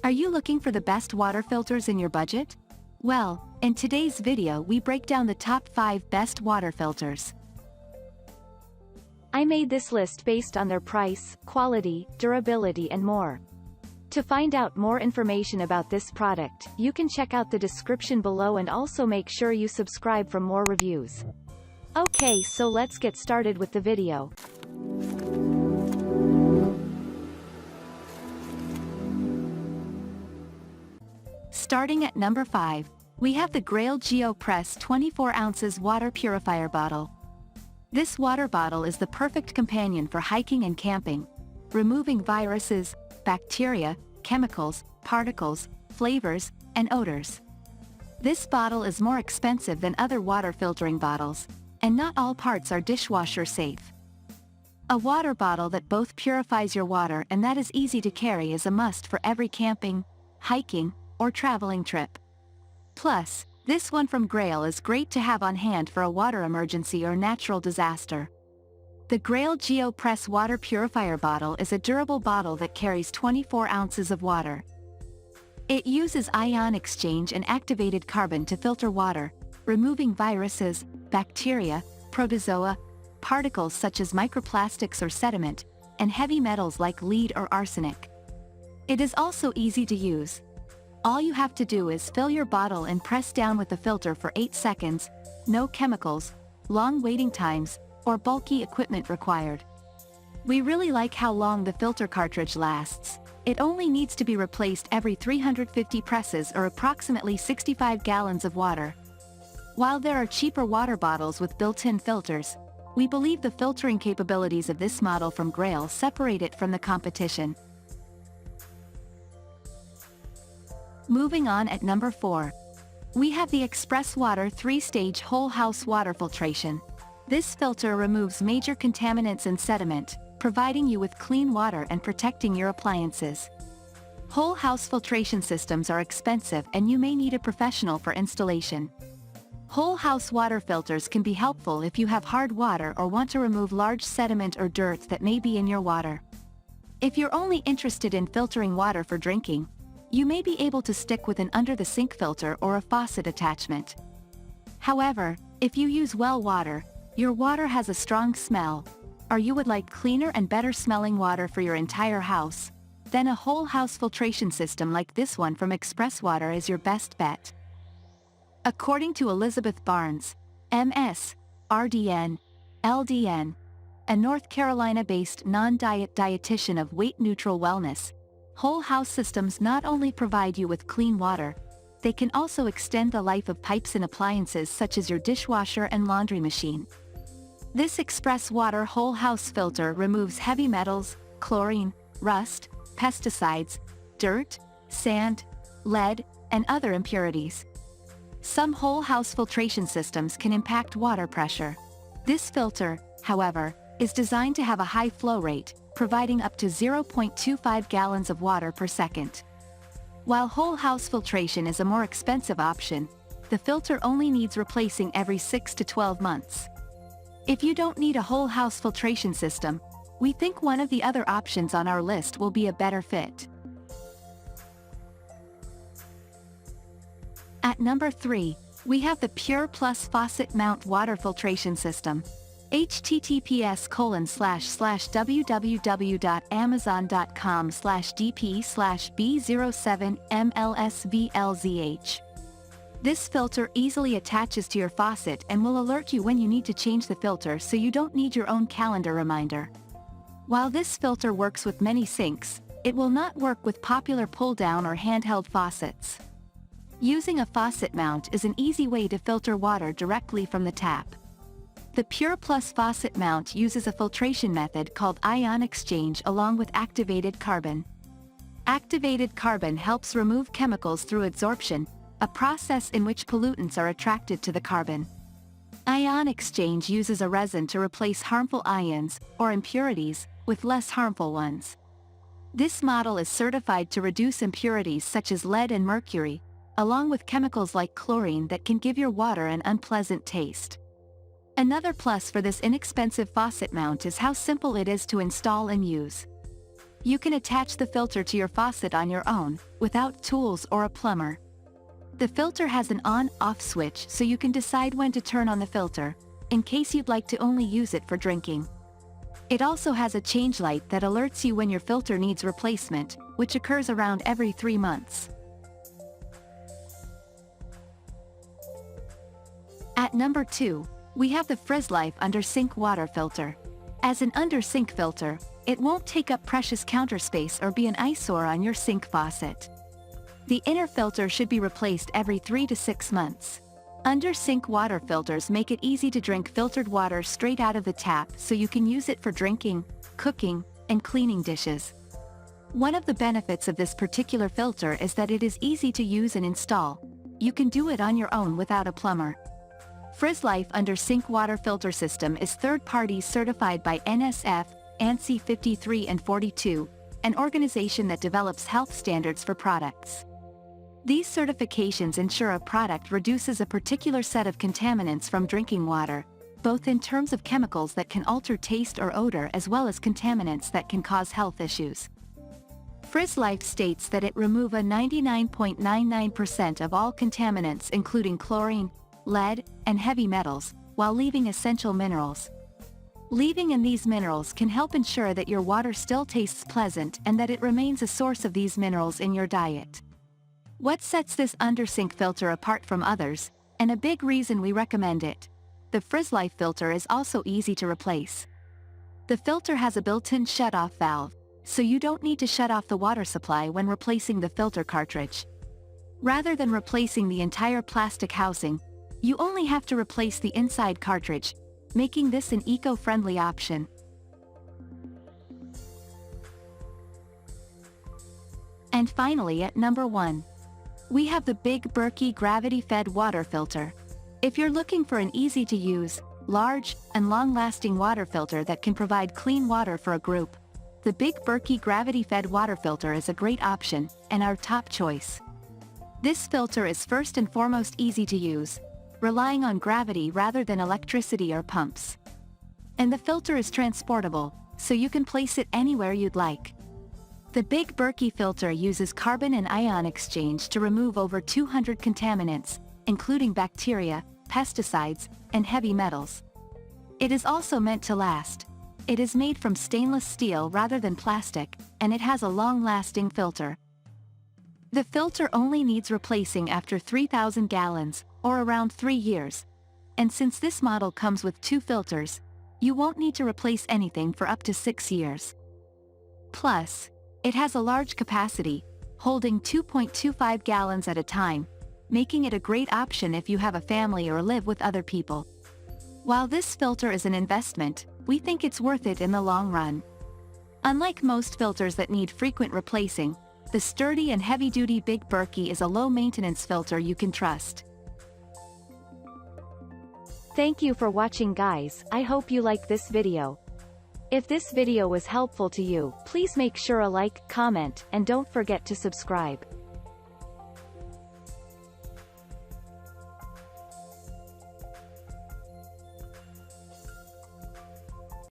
Are you looking for the best water filters in your budget? Well, in today's video we break down the top 5 best water filters. I made this list based on their price, quality, durability and more. To find out more information about this product, you can check out the description below and also make sure you subscribe for more reviews. Okay, so let's get started with the video. Starting at number 5, we have the Grayl GeoPress 24 ounces water purifier bottle. This water bottle is the perfect companion for hiking and camping, removing viruses, bacteria, chemicals, particles, flavors, and odors. This bottle is more expensive than other water filtering bottles, and not all parts are dishwasher safe. A water bottle that both purifies your water and that is easy to carry is a must for every camping, hiking, or traveling trip. Plus, this one from Grayl is great to have on hand for a water emergency or natural disaster. The Grayl GeoPress water purifier bottle is a durable bottle that carries 24 ounces of water. It uses ion exchange and activated carbon to filter water, removing viruses, bacteria, protozoa, particles such as microplastics or sediment, and heavy metals like lead or arsenic. It is also easy to use. All you have to do is fill your bottle and press down with the filter for 8 seconds, no chemicals, long waiting times, or bulky equipment required. We really like how long the filter cartridge lasts. It only needs to be replaced every 350 presses or approximately 65 gallons of water. While there are cheaper water bottles with built-in filters, we believe the filtering capabilities of this model from Grayl separate it from the competition. Moving on at number 4. We have the Express Water 3-stage whole house water filtration. This filter removes major contaminants and sediment, providing you with clean water and protecting your appliances. Whole house filtration systems are expensive and you may need a professional for installation. Whole house water filters can be helpful if you have hard water or want to remove large sediment or dirt that may be in your water. If you're only interested in filtering water for drinking, you may be able to stick with an under-the-sink filter or a faucet attachment. However, if you use well water, your water has a strong smell, or you would like cleaner and better smelling water for your entire house, then a whole house filtration system like this one from Express Water is your best bet. According to Elizabeth Barnes, MS, RDN, LDN, a North Carolina-based non-diet dietitian of Weight Neutral Wellness, whole house systems not only provide you with clean water, they can also extend the life of pipes and appliances such as your dishwasher and laundry machine. This Express Water whole house filter removes heavy metals, chlorine, rust, pesticides, dirt, sand, lead, and other impurities. Some whole house filtration systems can impact water pressure. This filter, however, is designed to have a high flow rate, providing up to 0.25 gallons of water per second. While whole house filtration is a more expensive option, the filter only needs replacing every 6 to 12 months. If you don't need a whole house filtration system, we think one of the other options on our list will be a better fit. At number 3, we have the Pure Plus Faucet Mount Water Filtration System. https://www.amazon.com/dp/b07mlsvlzh. This filter easily attaches to your faucet and will alert you when you need to change the filter so you don't need your own calendar reminder. While this filter works with many sinks, it will not work with popular pull-down or handheld faucets. Using a faucet mount is an easy way to filter water directly from the tap. The Pure Plus faucet mount uses a filtration method called ion exchange along with activated carbon. Activated carbon helps remove chemicals through adsorption, a process in which pollutants are attracted to the carbon. Ion exchange uses a resin to replace harmful ions, or impurities, with less harmful ones. This model is certified to reduce impurities such as lead and mercury, along with chemicals like chlorine that can give your water an unpleasant taste. Another plus for this inexpensive faucet mount is how simple it is to install and use. You can attach the filter to your faucet on your own, without tools or a plumber. The filter has an on-off switch so you can decide when to turn on the filter, in case you'd like to only use it for drinking. It also has a change light that alerts you when your filter needs replacement, which occurs around every 3 months. At number 2, we have the Frizzlife under-sink water filter. As an under-sink filter, it won't take up precious counter space or be an eyesore on your sink faucet. The inner filter should be replaced every 3 to 6 months. Under-sink water filters make it easy to drink filtered water straight out of the tap so you can use it for drinking, cooking, and cleaning dishes. One of the benefits of this particular filter is that it is easy to use and install. You can do it on your own without a plumber. Frizzlife under-sink water filter system is third-party certified by NSF, ANSI 53 and 42, an organization that develops health standards for products. These certifications ensure a product reduces a particular set of contaminants from drinking water, both in terms of chemicals that can alter taste or odor as well as contaminants that can cause health issues. Frizzlife states that it removes 99.99% of all contaminants including chlorine, lead, and heavy metals, while leaving essential minerals. Leaving in these minerals can help ensure that your water still tastes pleasant and that it remains a source of these minerals in your diet. What sets this under-sink filter apart from others, and a big reason we recommend it? The Frizzlife filter is also easy to replace. The filter has a built-in shut-off valve, so you don't need to shut off the water supply when replacing the filter cartridge. Rather than replacing the entire plastic housing, you only have to replace the inside cartridge, making this an eco-friendly option. And finally at number 1. We have the big Berkey gravity-fed water filter. If you're looking for an easy-to-use, large, and long-lasting water filter that can provide clean water for a group, the big Berkey gravity-fed water filter is a great option, and our top choice. This filter is first and foremost easy to use, relying on gravity rather than electricity or pumps. And the filter is transportable, so you can place it anywhere you'd like. The big Berkey filter uses carbon and ion exchange to remove over 200 contaminants, including bacteria, pesticides, and heavy metals. It is also meant to last. It is made from stainless steel rather than plastic, and it has a long-lasting filter. The filter only needs replacing after 3,000 gallons, or around 3 years. And since this model comes with 2 filters, you won't need to replace anything for up to 6 years. Plus, it has a large capacity, holding 2.25 gallons at a time, making it a great option if you have a family or live with other people. While this filter is an investment, we think it's worth it in the long run. Unlike most filters that need frequent replacing, the sturdy and heavy-duty Big Berkey is a low-maintenance filter you can trust. Thank you for watching, guys. I hope you like this video. If this video was helpful to you, please make sure a like, comment, and don't forget to subscribe.